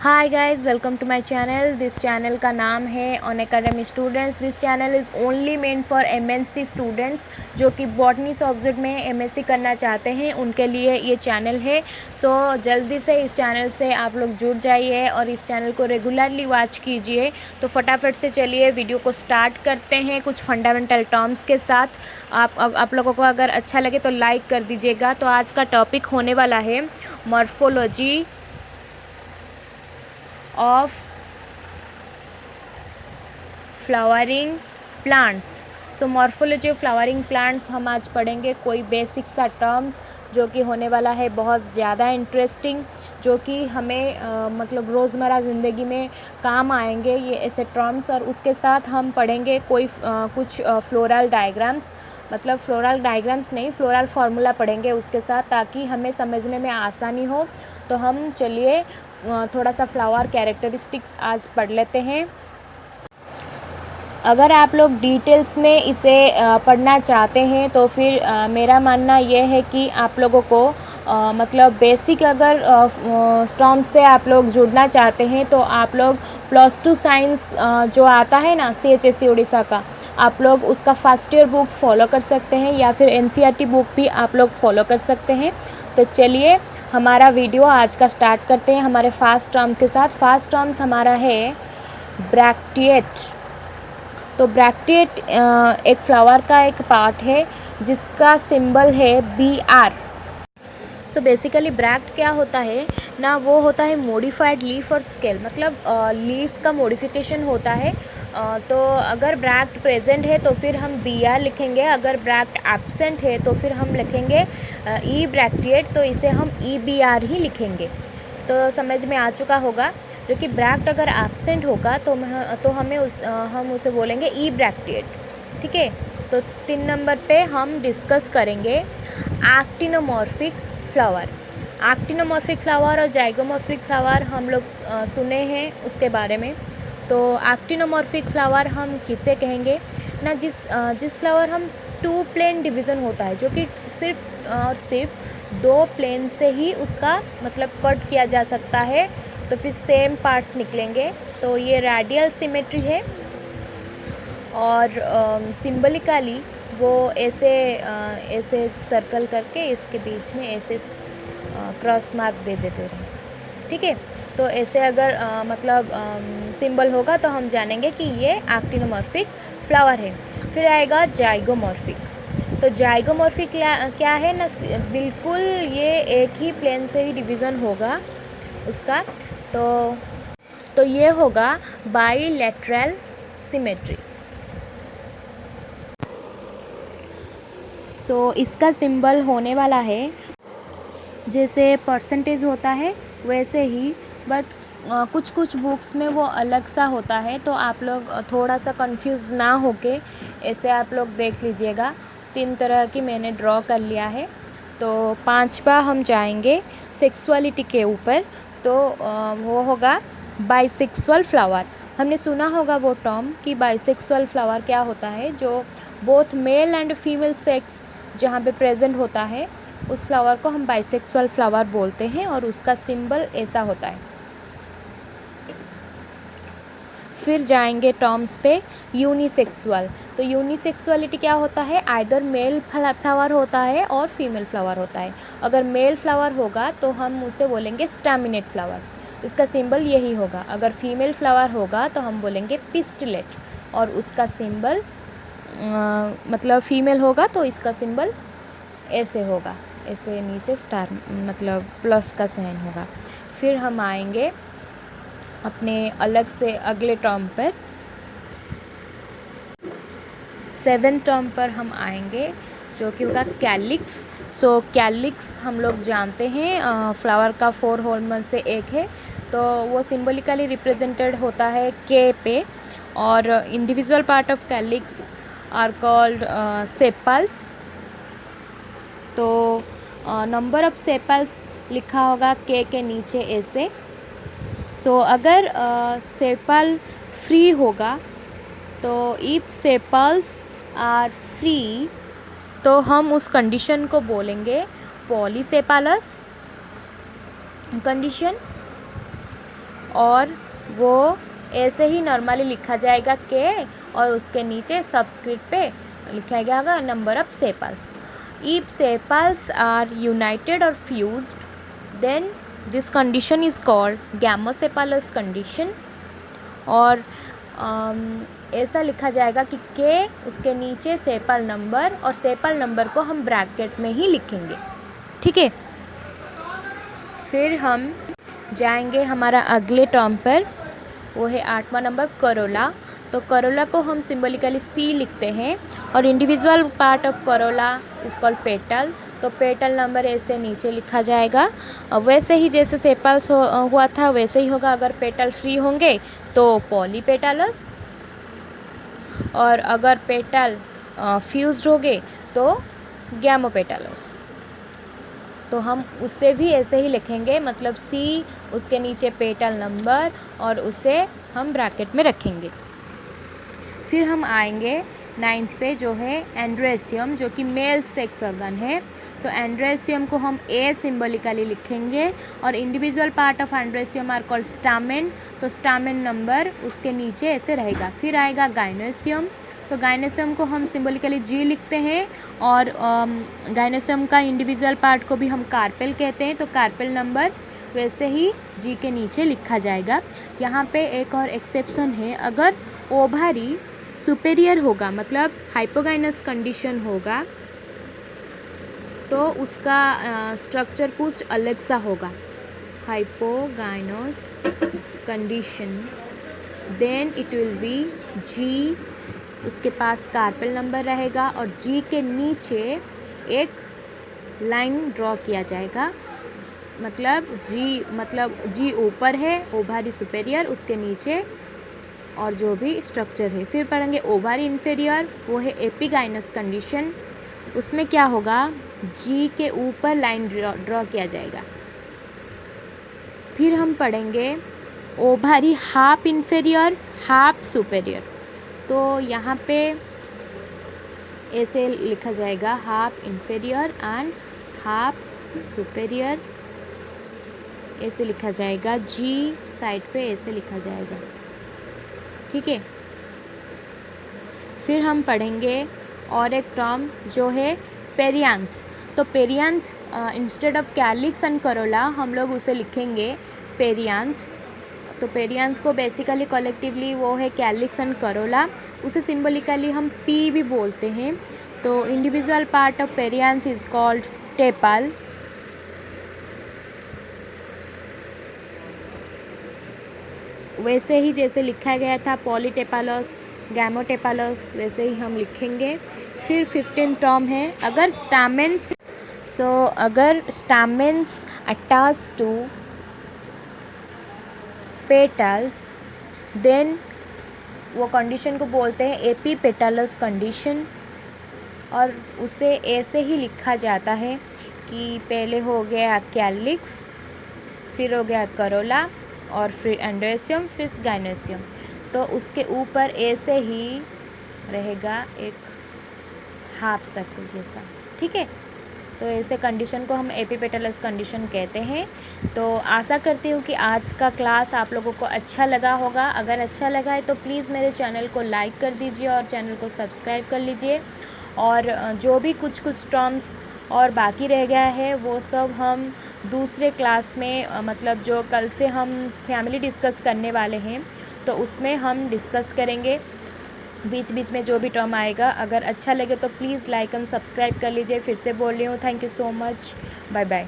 Hi guys, welcome to my channel. This channel का नाम है on academy students. This channel is only meant for MSc students जो कि botany subject में MSc करना चाहते हैं, उनके लिए ये चैनल है। सो जल्दी से इस चैनल से आप लोग जुड़ जाइए और इस चैनल को रेगुलरली वॉच कीजिए। तो फटाफट से चलिए वीडियो को स्टार्ट करते हैं कुछ फंडामेंटल टर्म्स के साथ। आप लोगों को अगर अच्छा लगे तो लाइक कर दीजिएगा। तो आज का टॉपिक होने वाला है morphology of flowering plants. So morphology of flowering plants हम आज पढ़ेंगे कोई बेसिक सा टर्म्स जो कि होने वाला है बहुत ज़्यादा इंटरेस्टिंग, जो कि हमें मतलब रोज़मर्रा ज़िंदगी में काम आएंगे ये ऐसे टर्म्स। और उसके साथ हम पढ़ेंगे कुछ फ्लोरल डायग्राम्स, मतलब फ्लोरल डायग्राम्स नहीं, फ्लोरल फार्मूला पढ़ेंगे उसके साथ, ताकि हमें समझने में आसानी हो। तो हम चलिए थोड़ा सा फ्लावर कैरेक्टरिस्टिक्स आज पढ़ लेते हैं। अगर आप लोग डिटेल्स में इसे पढ़ना चाहते हैं तो फिर मेरा मानना यह है कि आप लोगों को मतलब बेसिक अगर टर्म्स से आप लोग जुड़ना चाहते हैं तो आप लोग +2 साइंस जो आता है ना CHSE उड़ीसा का, आप लोग उसका फर्स्ट ईयर बुक्स फॉलो कर सकते हैं या फिर NCERT बुक भी आप लोग फॉलो कर सकते हैं। तो चलिए हमारा वीडियो आज का स्टार्ट करते हैं हमारे फर्स्ट टर्म के साथ। फर्स्ट टर्म्स हमारा है ब्रैक्टिएट। तो ब्रैक्टिएट एक फ्लावर का एक पार्ट है जिसका सिंबल है BR। सो बेसिकली ब्रैक्ट क्या होता है ना, वो होता है मॉडिफाइड लीफ और स्केल, मतलब लीफ का मॉडिफिकेशन होता है। तो अगर ब्रैक्ट प्रेजेंट है तो फिर हम BR लिखेंगे, अगर ब्रैक्ट एब्सेंट है तो फिर हम लिखेंगे ई ब्रैक्टिएट, तो इसे हम EBR ही लिखेंगे। तो समझ में आ चुका होगा। जो कि ब्रैक्ट अगर एब्सेंट होगा तो हम उसे बोलेंगे ई ब्रैक्टिएट। ठीक है। तो 3 नंबर पे हम डिस्कस करेंगे एक्टिनोमॉर्फिक फ्लावर। एक्टिनोमॉर्फिक फ्लावर और जाइगोमॉर्फिक फ्लावर हम लोग सुने हैं उसके बारे में। तो एक्टिनोमॉर्फिक फ्लावर हम किसे कहेंगे ना, जिस फ्लावर हम 2 प्लेन डिवीज़न होता है, जो कि सिर्फ 2 प्लेन से ही उसका मतलब कट किया जा सकता है, तो फिर सेम पार्ट्स निकलेंगे। तो ये रेडियल सिमेट्री है और सिंबलिकली वो ऐसे सर्कल करके इसके बीच में ऐसे क्रॉस मार्क दे देते हैं। ठीक है। तो ऐसे अगर मतलब सिंबल होगा तो हम जानेंगे कि ये एक्टिनोमॉर्फिक फ्लावर है। फिर आएगा जाइगोमॉर्फिक। तो जाइगोमॉर्फिक क्या है ना, बिल्कुल ये एक ही प्लेन से ही डिवीज़न होगा उसका। तो ये होगा बाईलेटरल सिमेट्री। सो इसका सिंबल होने वाला है जैसे परसेंटेज होता है वैसे ही, बट कुछ बुक्स में वो अलग सा होता है, तो आप लोग थोड़ा सा कंफ्यूज ना होके ऐसे आप लोग देख लीजिएगा। 3 तरह की मैंने ड्रॉ कर लिया है। तो 5वां हम जाएंगे सेक्सुअलिटी के ऊपर। तो वो होगा बाइसेक्सुअल फ्लावर। हमने सुना होगा वो टर्म कि बाइसेक्सुअल फ्लावर क्या होता है, जो both male and female sex जहाँ पे प्रेजेंट होता है उस फ्लावर को हम बाइसेक्सुअल फ्लावर बोलते हैं और उसका सिंबल ऐसा होता है। फिर जाएंगे टर्म्स पे यूनिसेक्सुअल। तो यूनिसेक्सुअलिटी क्या होता है, आइदर मेल फ्लावर होता है और फीमेल फ्लावर होता है। अगर मेल फ्लावर होगा तो हम उसे बोलेंगे स्टैमिनेट फ्लावर, इसका सिंबल यही होगा। अगर फीमेल फ्लावर होगा तो हम बोलेंगे पिस्टिलेट और उसका सिंबल मतलब फीमेल होगा तो इसका सिंबल ऐसे होगा, ऐसे नीचे स्टार मतलब प्लस का साइन होगा। फिर हम आएंगे अपने अलग से अगले टर्म पर, 7th टर्म पर हम आएंगे जो कि होगा कैलिक्स। सो कैलिक्स हम लोग जानते हैं फ्लावर का 4 होल में से एक है, तो वो सिंबलिकली रिप्रेजेंटेड होता है K पे। और individual part of calyx are called sepals. तो नंबर ऑफ सेपल्स लिखा होगा K के नीचे ऐसे। सो अगर सेपल फ्री होगा तो इफ सेपल्स आर फ्री तो हम उस कंडीशन को बोलेंगे पॉलीसेपालस कंडीशन। और वो ऐसे ही नॉर्मली लिखा जाएगा के, और उसके नीचे सबस्क्रिप्ट पे लिखा जाएगा number of sepals. If sepals are united और fused, then this condition is called gamosepalous condition. और ऐसा लिखा जाएगा कि के उसके नीचे सेपल नंबर, और सेपल नंबर को हम ब्रैकेट में ही लिखेंगे. ठीक है. फिर हम जाएंगे हमारा अगले टर्म पर, वो है 8वां नंबर करोला. तो करोला को हम सिंबॉलिकली सी लिखते हैं, और individual part of Corolla is called petal. तो पेटल नंबर ऐसे नीचे लिखा जाएगा. वैसे ही जैसे सेपल्स हुआ था वैसे ही होगा. अगर पेटल फ्री होंगे तो पॉलीपेटलस, और अगर पेटल फ्यूज्ड होंगे तो गैमोपेटलस. तो हम उससे भी ऐसे ही लिखेंगे, मतलब सी उसके नीचे पेटल नंबर, और उसे हम ब्रैकेट में रखेंगे. फिर हम आएंगे 9th पे, जो है एंड्रोसियम, जो कि मेल सेक्स ऑर्गन है. तो एंड्रोसियम को हम ए सिंबॉलिकली लिखेंगे, और individual part of androecium are called stamen. तो स्टामेन नंबर उसके नीचे ऐसे रहेगा. फिर आएगा गाइनोसियम. तो गाइनोसियम को हम सिंबॉलिकली जी लिखते हैं, और गाइनोसियम का इंडिविजुअल पार्ट को भी हम कार्पेल कहते हैं. तो कार्पेल नंबर वैसे ही जी के नीचे लिखा जाएगा. यहाँ पे एक और एक्सेप्शन है, अगर ओभारी सुपेरियर होगा, मतलब हाइपोगाइनस कंडीशन होगा, तो उसका स्ट्रक्चर कुछ अलग सा होगा. Hypogynous condition, then it will be G, उसके पास कार्पेल नंबर रहेगा, और जी के नीचे एक लाइन ड्रॉ किया जाएगा. मतलब जी ऊपर है, ओभारी सुपेरियर, उसके नीचे और जो भी स्ट्रक्चर है. फिर पढ़ेंगे ओभारी इन्फेरियर, वो है एपिगाइनस कंडीशन. उसमें क्या होगा, जी के ऊपर लाइन ड्रॉ किया जाएगा. फिर हम पढ़ेंगे ovary half inferior, half superior. तो यहाँ पे ऐसे लिखा जाएगा, half inferior and half superior ऐसे लिखा जाएगा. जी साइड पे ऐसे लिखा जाएगा. ठीक है. फिर हम पढ़ेंगे और एक टर्म जो है पेरियांथ. तो perianth instead of calyx and Corolla हम लोग उसे लिखेंगे पेरियांथ. तो पेरियांथ को बेसिकली कलेक्टिवली वो है कैलिक्स एंड करोला. उसे सिंबॉलिकली हम पी भी बोलते हैं. तो individual part of perianth is called tepal. वैसे ही जैसे लिखा गया था पॉलीटेपालस, गैमोटेपालस, वैसे ही हम लिखेंगे. फिर 15 टर्म है, अगर स्टामेंस, अगर stamens attach to petals, then वो कंडीशन को बोलते हैं एपीपेटलस कंडीशन. और उसे ऐसे ही लिखा जाता है कि पहले हो गया कैलिक्स, फिर हो गया करोला, और फिर एंड्रोसियम, फिर गाइनोसियम. तो उसके ऊपर ऐसे ही रहेगा एक हाफ सर्कल जैसा. ठीक है. तो ऐसे कंडीशन को हम एपीपेटलस कंडीशन कहते हैं. तो आशा करती हूँ कि आज का क्लास आप लोगों को अच्छा लगा होगा. अगर अच्छा लगा है तो प्लीज़ मेरे चैनल को लाइक कर दीजिए और चैनल को सब्सक्राइब कर लीजिए. और जो भी कुछ टर्म्स और बाकी रह गया है वो सब हम दूसरे क्लास में, मतलब जो कल से हम फैमिली डिस्कस करने वाले हैं, तो उसमें हम डिस्कस करेंगे. बीच बीच में जो भी टर्म आएगा, अगर अच्छा लगे तो प्लीज़ लाइक एंड सब्सक्राइब कर लीजिए. फिर से बोल रही हूँ, thank you so much. Bye bye.